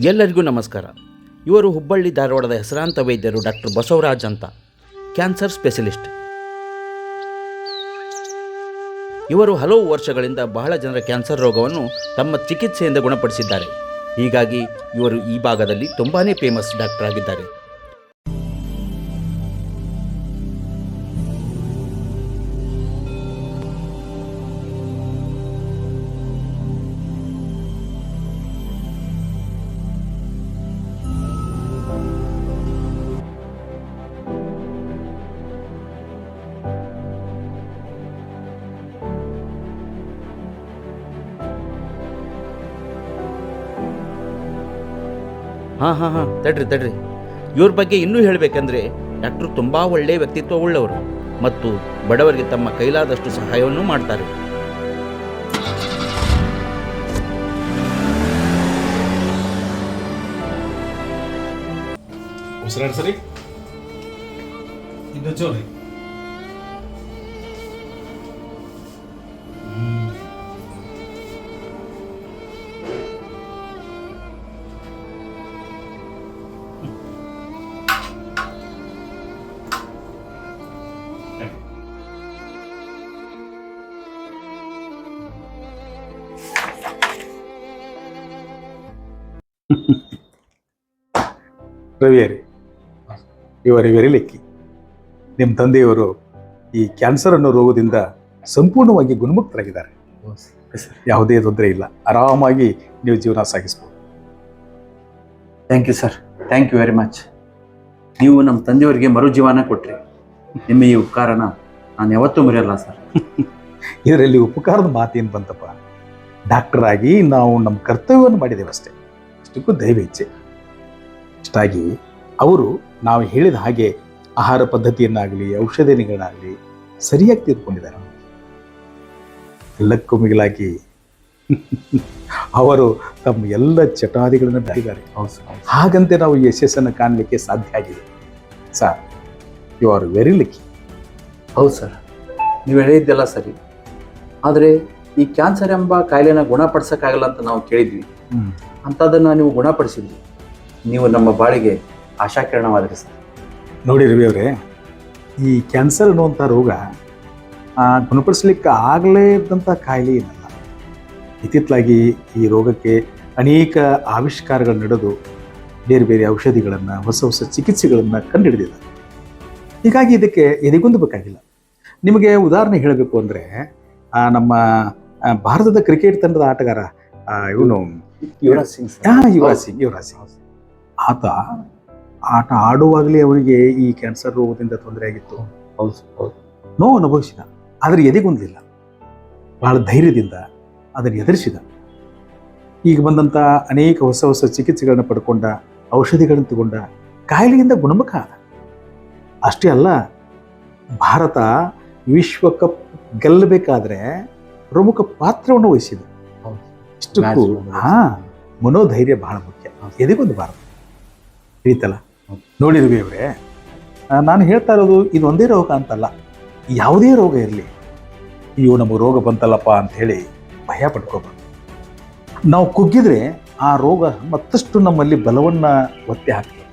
ಎಲ್ಲರಿಗೂ ನಮಸ್ಕಾರ. ಇವರು ಹುಬ್ಬಳ್ಳಿ ಧಾರವಾಡದ ಹೆಸರಾಂತ ವೈದ್ಯರು ಡಾಕ್ಟರ್ ಬಸವರಾಜ್ ಅಂತ, ಕ್ಯಾನ್ಸರ್ ಸ್ಪೆಷಲಿಸ್ಟ್. ಇವರು ಹಲವು ವರ್ಷಗಳಿಂದ ಬಹಳ ಜನರ ಕ್ಯಾನ್ಸರ್ ರೋಗವನ್ನು ತಮ್ಮ ಚಿಕಿತ್ಸೆಯಿಂದ ಗುಣಪಡಿಸಿದ್ದಾರೆ. ಹೀಗಾಗಿ ಇವರು ಈ ಭಾಗದಲ್ಲಿ ತುಂಬಾ ಫೇಮಸ್ ಡಾಕ್ಟರ್ ಆಗಿದ್ದಾರೆ. ಹಾಂ ತಡ್ರಿ. ಇವ್ರ ಬಗ್ಗೆ ಇನ್ನೂ ಹೇಳಬೇಕಂದ್ರೆ ಡಾಕ್ಟ್ರು ತುಂಬ ಒಳ್ಳೆಯ ವ್ಯಕ್ತಿತ್ವ ಉಳ್ಳವರು ಮತ್ತು ಬಡವರಿಗೆ ತಮ್ಮ ಕೈಲಾದಷ್ಟು ಸಹಾಯವನ್ನು ಮಾಡ್ತಾರೆ. ಸರಿ ಇನ್ನು ಜೋರಿ ರವಿಯರಿ, ಯು ಆರ್ ವೆರಿ ಲಕ್ಕಿ. ನಿಮ್ಮ ತಂದೆಯವರು ಈ ಕ್ಯಾನ್ಸರ್ ಅನ್ನೋ ರೋಗದಿಂದ ಸಂಪೂರ್ಣವಾಗಿ ಗುಣಮುಕ್ತರಾಗಿದ್ದಾರೆ. ಯಾವುದೇ ತೊಂದರೆ ಇಲ್ಲ, ಆರಾಮಾಗಿ ನೀವು ಜೀವನ ಸಾಗಿಸ್ಬೋದು. Thank you sir, thank you very much. ನೀವು ನಮ್ಮ ತಂದೆಯವರಿಗೆ ಮರುಜೀವನ ಕೊಟ್ಟರೆ ನಿಮ್ಮ ಈ ಉಪಕಾರನ ನಾನು ಯಾವತ್ತೂ ಮರೆಯಲ್ಲ ಸರ್. ಇದರಲ್ಲಿ ಉಪಕಾರದ ಮಾತೇನು ಬಂತಪ್ಪ? ಡಾಕ್ಟರ್ ಆಗಿ ನಾವು ನಮ್ಮ ಕರ್ತವ್ಯವನ್ನು ಮಾಡಿದ್ದೇವೆ ಅಷ್ಟೇ, ಅಷ್ಟಕ್ಕೂ ದೈವ ಇಚ್ಛೆ. ಅಷ್ಟಾಗಿ ಅವರು ನಾವು ಹೇಳಿದ ಹಾಗೆ ಆಹಾರ ಪದ್ಧತಿಯನ್ನಾಗಲಿ ಔಷಧಿಗಳನ್ನಾಗಲಿ ಸರಿಯಾಗಿ ತಿಳ್ಕೊಂಡಿದ್ದಾರೆ. ಎಲ್ಲಕ್ಕೂ ಮಿಗಿಲಾಗಿ ಅವರು ತಮ್ಮ ಎಲ್ಲ ಚಟಾದಿಗಳನ್ನು ಬಿಟ್ಟಿದ್ದಾರೆ. ಹಾಗಂತೆ ನಾವು ಯಶಸ್ಸನ್ನು ಕಾಣಲಿಕ್ಕೆ ಸಾಧ್ಯ ಆಗಿದೆ. Sir, you are very lucky. ಹೌದು ಸರ್, ನೀವು ಹೇಳಿದ್ದೆಲ್ಲ ಸರಿ. ಆದರೆ ಈ ಕ್ಯಾನ್ಸರ್ ಎಂಬ ಕಾಯಿಲೆನ ಗುಣಪಡಿಸೋಕ್ಕಾಗಲ್ಲ ಅಂತ ನಾವು ಕೇಳಿದ್ವಿ. ಅಂಥದ್ದನ್ನು ನೀವು ಗುಣಪಡಿಸಿದ್ವಿ. ನೀವು ನಮ್ಮ ಬಾಳಿಗೆ ಆಶಾಕಿರಣವಾದ್ರಿ ಸರ್. ನೋಡಿ ರವಿ ಅವರೇ, ಈ ಕ್ಯಾನ್ಸರ್ ಅನ್ನುವಂಥ ರೋಗ ಗುಣಪಡಿಸ್ಲಿಕ್ಕೆ ಆಗಲೇ ಇದ್ದಂಥ ಕಾಯಿಲೆ ಏನಲ್ಲ. ಇತ್ತಿತ್ತಲಾಗಿ ಈ ರೋಗಕ್ಕೆ ಅನೇಕ ಆವಿಷ್ಕಾರಗಳು ನಡೆದು ಬೇರೆ ಬೇರೆ ಔಷಧಿಗಳನ್ನು, ಹೊಸ ಹೊಸ ಚಿಕಿತ್ಸೆಗಳನ್ನು ಕಂಡುಹಿಡಿದಿದ್ದಾರೆ. ಹೀಗಾಗಿ ಇದಕ್ಕೆ ಎದೆಗುಂದಬೇಕಾಗಿಲ್ಲ. ನಿಮಗೆ ಉದಾಹರಣೆ ಹೇಳಬೇಕು ಅಂದರೆ, ನಮ್ಮ ಭಾರತದ ಕ್ರಿಕೆಟ್ ತಂಡದ ಆಟಗಾರ ಇವನು ಯುವರಾಜ್ ಸಿಂಗ್ ಆತ ಆಟ ಆಡುವಾಗಲೇ ಅವನಿಗೆ ಈ ಕ್ಯಾನ್ಸರ್ ರೋಗದಿಂದ ತೊಂದರೆ ಆಗಿತ್ತು. ನೋವು ಅನುಭವಿಸಿದ, ಆದರೆ ಎದೆಗುಂದಿಲ್ಲ. ಬಹಳ ಧೈರ್ಯದಿಂದ ಅದನ್ನು ಎದುರಿಸಿದ. ಈಗ ಬಂದಂಥ ಅನೇಕ ಹೊಸ ಹೊಸ ಚಿಕಿತ್ಸೆಗಳನ್ನು ಪಡ್ಕೊಂಡ, ಔಷಧಿಗಳನ್ನು ತಗೊಂಡ, ಕಾಯಿಲೆಯಿಂದ ಗುಣಮುಖ ಆದ. ಅಷ್ಟೇ ಅಲ್ಲ, ಭಾರತ ವಿಶ್ವಕಪ್ ಗೆಲ್ಲಬೇಕಾದ್ರೆ ಪ್ರಮುಖ ಪಾತ್ರವನ್ನು ವಹಿಸಿದೆ. ಇಷ್ಟಕ್ಕೂ ಮನೋಧೈರ್ಯ ಬಹಳ ಮುಖ್ಯ. ಎದೆಗೊಂದು ಭಾರತ ಹಿಡಿತಲ್ಲ. ನೋಡಿ ರವಿ ಅವರೇ, ನಾನು ಹೇಳ್ತಾ ಇರೋದು ಇದು ಒಂದೇ ರೋಗ ಅಂತಲ್ಲ. ಯಾವುದೇ ರೋಗ ಇರಲಿ, ಅಯ್ಯೋ ನಮಗೆ ರೋಗ ಬಂತಲ್ಲಪ್ಪ ಅಂಥೇಳಿ ಭಯ ಪಡ್ಕೋಬಾರ್ದು. ನಾವು ಕುಗ್ಗಿದ್ರೆ ಆ ರೋಗ ಮತ್ತಷ್ಟು ನಮ್ಮಲ್ಲಿ ಬಲವನ್ನು ಒತ್ತೆ ಹಾಕ್ತದೆ.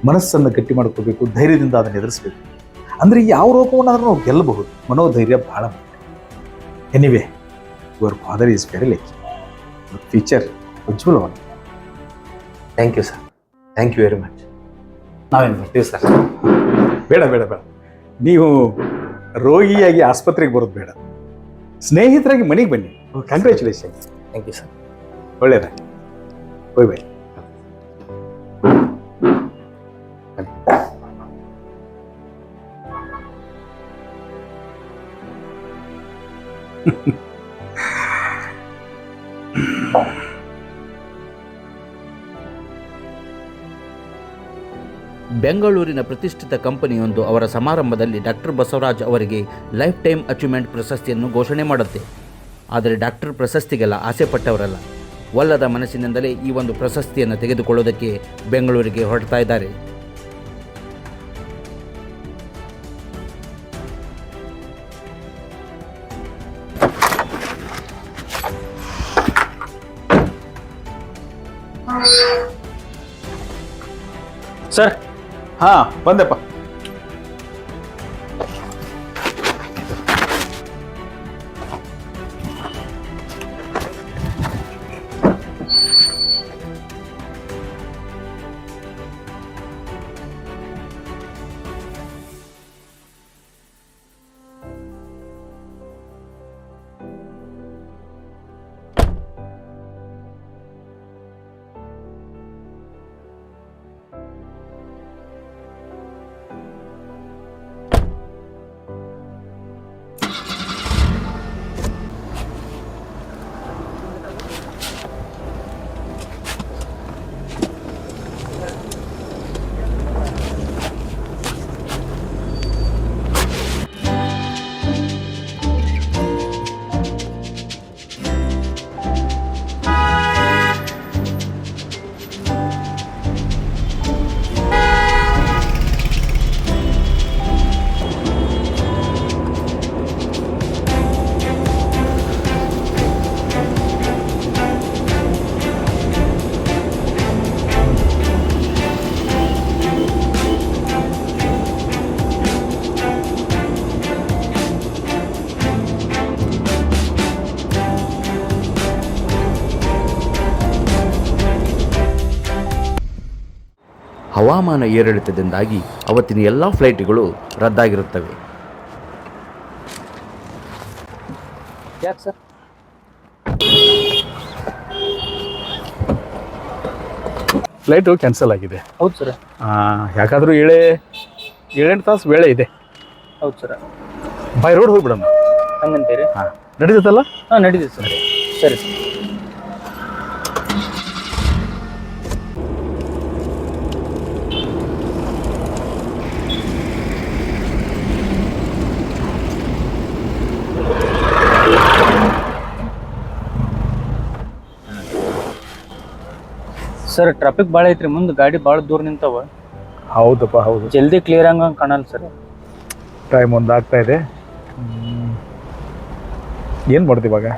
ಮನಸ್ಸನ್ನು ಗಟ್ಟಿ ಮಾಡ್ಕೋಬೇಕು, ಧೈರ್ಯದಿಂದ ಅದನ್ನು ಎದುರಿಸಬೇಕು. ಅಂದರೆ ಯಾವ ರೋಗವನ್ನಾದರೂ ನಾವು ಗೆಲ್ಲಬಹುದು. ಮನೋಧೈರ್ಯ ಬಹಳ ಮುಖ್ಯ. Anyway, your father is very lucky. Future ಉಜ್ವಲವಾದ. Thank you sir, thank you very much. ನಾವೇನು ಬರ್ತೀವಿ ಸರ್? ಬೇಡ, ನೀವು ರೋಗಿಯಾಗಿ ಆಸ್ಪತ್ರೆಗೆ ಬರೋದು ಬೇಡ, ಸ್ನೇಹಿತರಾಗಿ ಮನೆಗೆ ಬನ್ನಿ. ಕಂಗ್ರ್ಯಾಚುಲೇಷನ್. Thank you sir. ಒಳ್ಳೆಯದ, ಹೋಯ್ ಬಾಯ್. ಬೆಂಗಳೂರಿನ ಪ್ರತಿಷ್ಠಿತ ಕಂಪನಿಯೊಂದು ಅವರ ಸಮಾರಂಭದಲ್ಲಿ ಡಾಕ್ಟರ್ ಬಸವರಾಜ್ ಅವರಿಗೆ ಲೈಫ್ ಟೈಮ್ ಅಚೀವ್ಮೆಂಟ್ ಪ್ರಶಸ್ತಿಯನ್ನು ಘೋಷಣೆ ಮಾಡುತ್ತೆ. ಆದರೆ ಡಾಕ್ಟರ್ ಪ್ರಶಸ್ತಿಗೆಲ್ಲ ಆಸೆ ಪಟ್ಟವರಲ್ಲ. ಒಲ್ಲದ ಮನಸ್ಸಿನಿಂದಲೇ ಈ ಒಂದು ಪ್ರಶಸ್ತಿಯನ್ನು ತೆಗೆದುಕೊಳ್ಳೋದಕ್ಕೆ ಬೆಂಗಳೂರಿಗೆ ಹೊರಡ್ತಾ ಇದ್ದಾರೆ. ಸರ್ ಹಾ ಬಂದೆಪ್ಪ. ಹವಾಮಾನ ಏರಿಳಿತದಿಂದಾಗಿ ಅವತ್ತಿನ ಎಲ್ಲ ಫ್ಲೈಟ್ಗಳು ರದ್ದಾಗಿರುತ್ತವೆ. ಯಾಕೆ ಸರ್? ಫ್ಲೈಟು ಕ್ಯಾನ್ಸಲ್ ಆಗಿದೆ. ಹೌದು ಸರ್. ಯಾಕಾದರೂ 7-8 ತಾಸು ವೇಳೆ ಇದೆ. ಹೌದು ಸರ್. ಬೈ ರೋಡ್ ಹೋಗ್ಬಿಡೋಣ. ಹಂಗಂತೀರಿ? ಹಾಂ ನಡೀತೈತಲ್ಲ? ಹಾಂ ನಡೀತೈತೆ ಸರ್. ಸರಿ ಸರ್. ಸರ್ ಟ್ರಾಫಿಕ್ ಭಾಳ ಐತ್ರಿ, ಮುಂದೆ ಗಾಡಿ ಭಾಳ ದೂರ ನಿಂತಾವ. ಹೌದಪ್ಪ ಹೌದು. ಜಲ್ದಿ ಕ್ಲಿಯರ್ ಹಂಗೆ ಕಾಣಲ್ಲ ಸರ್. ಟೈಮ್ ಒಂದು ಆಗ್ತಾ ಇದೆ. ಏನು ಮಾಡ್ತೀವಿ ಇವಾಗ?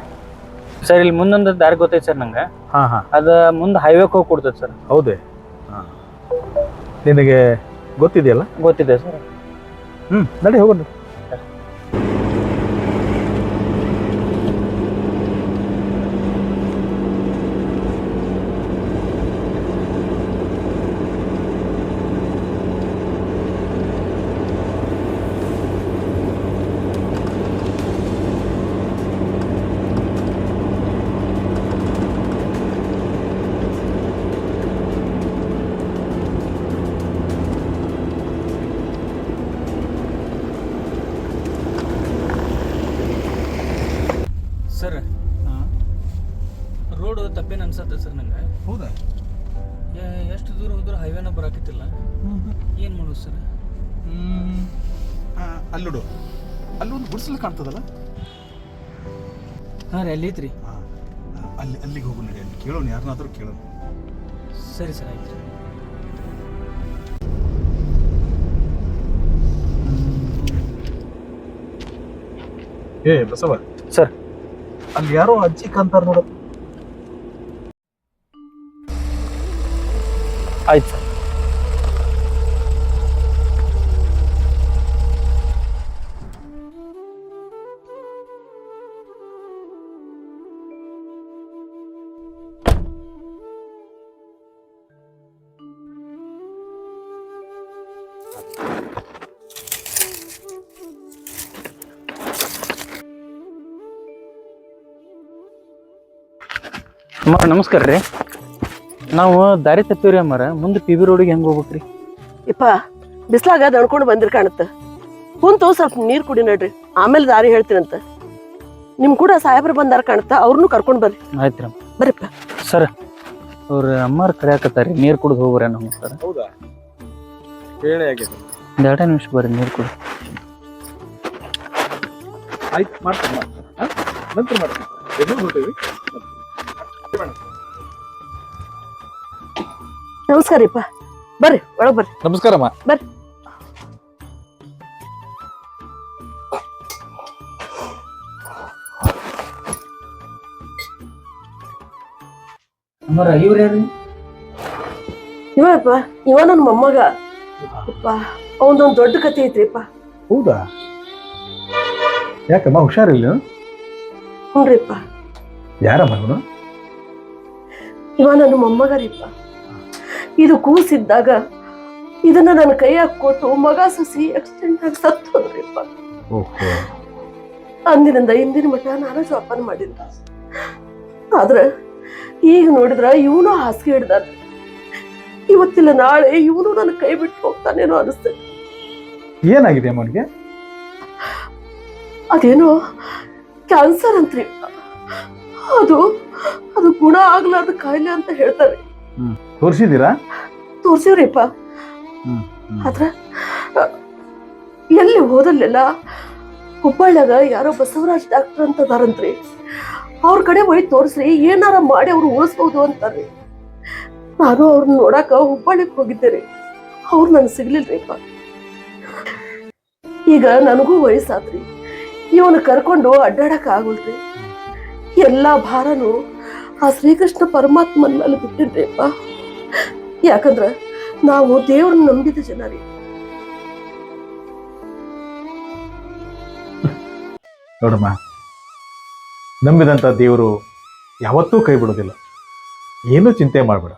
ಸರ್ ಇಲ್ಲಿ ಮುಂದೊಂದು ದಾರಿ ಗೊತ್ತೈತೆ ಸರ್ ನಂಗೆ. ಹಾಂ ಹಾಂ, ಅದು ಮುಂದೆ ಹೈವೇಗೆ ಹೋಗಿ ಕೊಡ್ತೈತೆ ಸರ್. ಹೌದೇ? ಹಾಂ, ನಿನಗೆ ಗೊತ್ತಿದೆಯಲ್ಲ? ಗೊತ್ತಿದೆ ಸರ್. ನಡಿ ಹೋಗೋಣ. ಸರ್ ರೋಡ್ ತಪ್ಪೇನು ಅನ್ಸತ್ತೆ ಸರ್ ನಂಗೆ. ಹೌದಾ? ಎಷ್ಟು ದೂರ ಹೋದ್ರೂ ಹೈವೇನ ಬರಾಕತ್ತಿಲ್ಲ. ಏನು ಮಾಡೋದು ಸರ್? ಅಲ್ಲೋಡು, ಅಲ್ಲೊಂದು ಗುಡಿಸಲು ಕಾಣ್ತದಲ್ಲ? ಹಾಂ ರೀ, ಅಲ್ಲಿ ಐತ್ರಿ. ಅಲ್ಲಿಗೆ ಹೋಗು ನಡಿ. ಅಲ್ಲಿ ಕೇಳೋಣ, ಯಾರನ್ನಾದ್ರೂ ಕೇಳೋಣ. ಸರಿ ಸರ್, ಆಯ್ತು. ಬಸವ ಸರ್, ಅಲ್ಲಿ ಯಾರೋ ಅಜ್ಜಿ ಕಾಂತಾರ ನೋಡ. ಆಯ್ತು ಸರ್. ಅಮ್ಮ ನಮಸ್ಕಾರ ರೀ. ನಾವು ದಾರಿ ತಪ್ಪಿವ್ರಿ ಅಮ್ಮಾರ. ಮುಂದೆ ಪಿ ಬಿ ರೋಡಿಗೆ ಹೆಂಗೆ ಹೋಗ್ಬೇಕ್ರಿ? ಇಪ್ಪ ಬಿಸ್ಲಾಗ ದಣ್ಕೊಂಡು ಬಂದಿರ್ ಕಾಣುತ್ತ. ಕುಂತು ಸ್ವಲ್ಪ ನೀರು ಕುಡಿ ನಡ್ರಿ, ಆಮೇಲೆ ದಾರಿ ಹೇಳ್ತೀನಂತ. ನಿಮ್ ಕೂಡ ಸಾಹೇಬ್ರು ಬಂದಾರ ಕಾಣುತ್ತ, ಅವ್ರನ್ನೂ ಕರ್ಕೊಂಡು ಬರ್ರಿ. ಆಯ್ತು ರೀ ಬರ್ರಿಪ್ಪ. ಸರ್, ಅವ್ರ ಅಮ್ಮಾರ ಕರೆಯಾಕತ್ತಾರಿ, ನೀರು ಕುಡಿದು ಹೋಗ್ರಿ ನಮ್ಮ ಸರ್. ಹೌದಾ? ಹೇಳಿ ಆಗಿದೆ. ಒಂದು 2 ನಿಮಿಷ ಬರ್ರಿ, ನೀರು ಕುಡಿ. ಆಯ್ತು, ಮಾಡ್ತೀನಿ ನಂತರ ಮಾಡ್ತೀನಿ. ಎದುರು ಹೊರಟೇವಿ. ನಮಸ್ಕಾರಪ್ಪ, ಬರ್ರಿ ಒಳಗ್ ಬರ್ರಿ. ನಮಸ್ಕಾರಮ್ಮ. ಬರ್ರಿ. ಅಮ್ಮಾರ ಇವ್ರು ಯಾರು? ಇವಪ್ಪ, ಇವ ನನ್ನ ಮೊಮ್ಮಗ. ಅಪ್ಪ ಅವನದೊಂದು ದೊಡ್ಡ ಕತೆ ಐತ್ರಿಪ್ಪ. ಹೌದಾ? ಯಾಕಮ್ಮ ಹುಷಾರಿಲ್ಲ? ಹ್ಞೂನ್ರಿಪ್ಪ. ಯಾರಮ್ಮ ಅವನು? ಇವ ನನ್ನ ಮೊಮ್ಮಗರಿಪ್ಪ. ಇದು ಕೂಸಿದ್ದಾಗ ಇದನ್ನ ನನ್ನ ಕೈಯಾಗ ಕೊಟ್ಟು ಮಗ ಸಸಿ ಆಕ್ಸಿಡೆಂಟ್ ಆಗಿ ಸತ್ತು ಹೋದ್ರಿಪ್ಪ. ಓಹೋ. ಅಂದಿನಿಂದ ಇಂದಿನ ಮಠ ನಾನು ಜೋಪಾನ ಮಾಡಿಲ್ಲ. ಆದ್ರ ಈಗ ನೋಡಿದ್ರ ಇವನು ಹಾಸಿಗೆ ಹಿಡ್ದಾನ. ಇವತ್ತಿಲ್ಲ ನಾಳೆ ಇವನು ನನ್ನ ಕೈ ಬಿಟ್ಟು ಹೋಗ್ತಾನೇನೋ ಅನಿಸ್ತದೆ. ಏನಾಗಿದೆ ಅಮ್ಮನಿಗೆ? ಅದೇನೋ ಕ್ಯಾನ್ಸರ್ ಅಂತ್ರಿ. ಅದು ಅದು ಗುಣ ಆಗ್ಲಾರ್ದ ಕಾಯಿಲೆ ಅಂತ ಹೇಳ್ತಾರೆ. ತೋರಿಸಿದ್ದೀರಾ? ತೋರ್ಸಿವ್ರಿಪ್ಪ. ಆದ್ರ ಎಲ್ಲಿ ಹೋದಲ್ಲೆಲ್ಲ ಹುಬ್ಬಳ್ಳಿಯಾಗ ಯಾರೋ ಬಸವರಾಜ್ ಡಾಕ್ಟರ್ ಅಂತ ಅದಾರಂತ್ರಿ. ಅವ್ರ ಕಡೆ ಹೋಗಿ ತೋರಿಸ್ರಿ, ಏನಾರ ಮಾಡಿ ಅವ್ರು ಉಳಿಸ್ಬೋದು ಅಂತಾರ್ರಿ. ನಾನು ಅವ್ರನ್ನ ನೋಡಾಕ ಹುಬ್ಬಳ್ಳಿಗೆ ಹೋಗಿದ್ದೆ. ಅವ್ರು ನನ್ಗೆ ಸಿಗ್ಲಿಲ್ರಿಪ್ಪ. ಈಗ ನನಗೂ ವಯಸ್ಸಾದ್ರಿ. ಇವನು ಕರ್ಕೊಂಡು ಅಡ್ಡಾಡಕ್ ಆಗೋಲ್ರಿ. ಎಲ್ಲಾ ಭಾರನು ಆ ಶ್ರೀಕೃಷ್ಣ ಪರಮಾತ್ಮನ ಮೇಲೆ ಬಿಟ್ಟಿನ್ರಿಪ್ಪ. ಯಾಕಂದ್ರ ನಾವು ದೇವ್ರನ್ನ ನಂಬಿದ ಜನ ರೀ. ನೋಡಮ್ಮ, ನಂಬಿದಂಥ ದೇವರು ಯಾವತ್ತೂ ಕೈ ಬಿಡೋದಿಲ್ಲ. ಏನೂ ಚಿಂತೆ ಮಾಡಬೇಡ.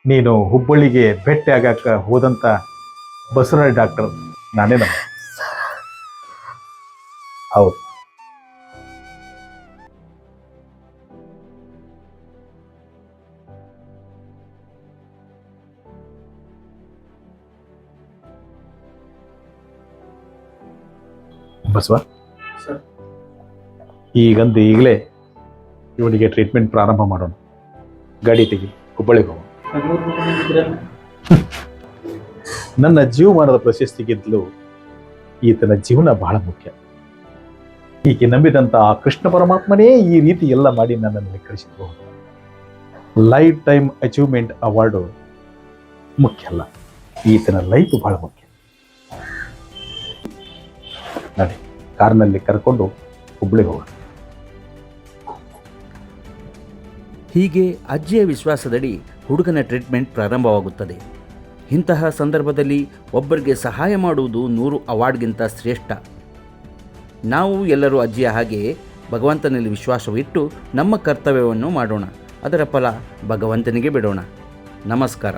ನೀನು ಹುಬ್ಬಳ್ಳಿಗೆ ಭೇಟಿ ಆಗಾಕ ಹೋದಂಥ ಬಸವರಾಜ್ ಡಾಕ್ಟರ್ ನಾನೇ ನಮ್ಮ. ಹೌದು. ಬಸವ, ಈಗಲೇ ಇವನಿಗೆ ಟ್ರೀಟ್ಮೆಂಟ್ ಪ್ರಾರಂಭ ಮಾಡೋಣ. ಗಾಡಿ ತೆಗಿ, ಹುಬ್ಬಳ್ಳಿಗೆ ಹೋಗೋಣ. ನನ್ನ ಜೀವಮಾನದ ಪ್ರಶಸ್ತಿಗಿಂತಲೂ ಈತನ ಜೀವನ ಬಹಳ ಮುಖ್ಯ. ಈಕೆ ನಂಬಿದಂಥ ಆ ಕೃಷ್ಣ ಪರಮಾತ್ಮನೇ ಈ ರೀತಿ ಎಲ್ಲ ಮಾಡಿ ನನ್ನನ್ನು ಕಳಿಸಿರಬಹುದು. ಲೈಫ್ ಟೈಮ್ ಅಚೀವ್ಮೆಂಟ್ ಅವಾರ್ಡು ಮುಖ್ಯ ಅಲ್ಲ, ಈತನ ಲೈಫ್ ಬಹಳ ಮುಖ್ಯ. ನೋಡಿ, ಕಾರ್ನಲ್ಲಿ ಕರ್ಕೊಂಡು ಹುಬ್ಬಳ್ಳಿಗೆ ಹೋಗೋಣ. ಹೀಗೆ ಅಜ್ಜಿಯ ವಿಶ್ವಾಸದಡಿ ಹುಡುಗನ ಟ್ರೀಟ್ಮೆಂಟ್ ಪ್ರಾರಂಭವಾಗುತ್ತದೆ. ಇಂತಹ ಸಂದರ್ಭದಲ್ಲಿ ಒಬ್ಬರಿಗೆ ಸಹಾಯ ಮಾಡುವುದು 100 ಅವಾರ್ಡ್ಗಿಂತ ಶ್ರೇಷ್ಠ. ನಾವು ಎಲ್ಲರೂ ಅಜ್ಜಿಯ ಹಾಗೆ ಭಗವಂತನಲ್ಲಿ ವಿಶ್ವಾಸವಿಟ್ಟು ನಮ್ಮ ಕರ್ತವ್ಯವನ್ನು ಮಾಡೋಣ. ಅದರ ಫಲ ಭಗವಂತನಿಗೆ ಬಿಡೋಣ. ನಮಸ್ಕಾರ.